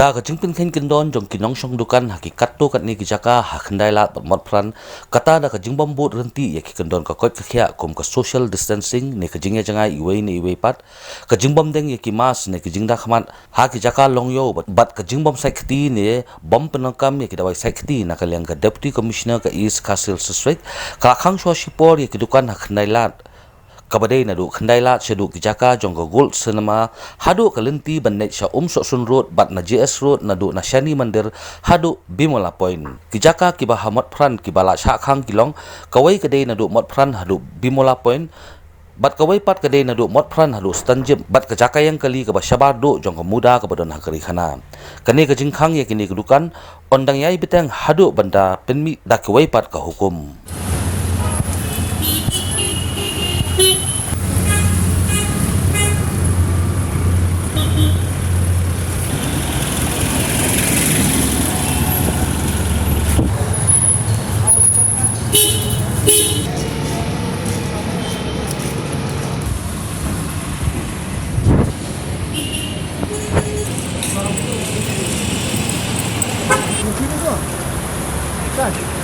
Da ka jingpin khen kindon jong kinong shong dukan Khang Katto Katne ki jaka ha Khyndailad Motphran kata da ka jingbom bot renti ya ki kindon ka kot ka khia kum ka social distancing ne ka jingya jangai iwei ne iwei pat ka jingbom deng ya ki mas ne ki jingda khamat ha ki jaka longyo bat ka jingbom saikti ne bom penangkam ya ki dawai saikti na ka leng ka deputy commissioner ka RiKhasi district ka khang shwa shipor ya ki dukan ha Khyndailad kabadai na du Khyndailad sedu kijaka jongga gold cinema hadu kalenti bandai sha sun road bat na JS road na du na shani mandir hadu bimola point kijaka kiba Motphran kibala sha khang kilong kawai kadai na du Motphran hadu bimola point bat kawai pat kadai na du Motphran hadu stanjim bat kajaka yang kali kaba shabar du jongga muda kabadon hakari khana kani ka jingkhang ya kini kedukan ondang yai beteng hadu banda penmi da kawai pat ka hukum. Так.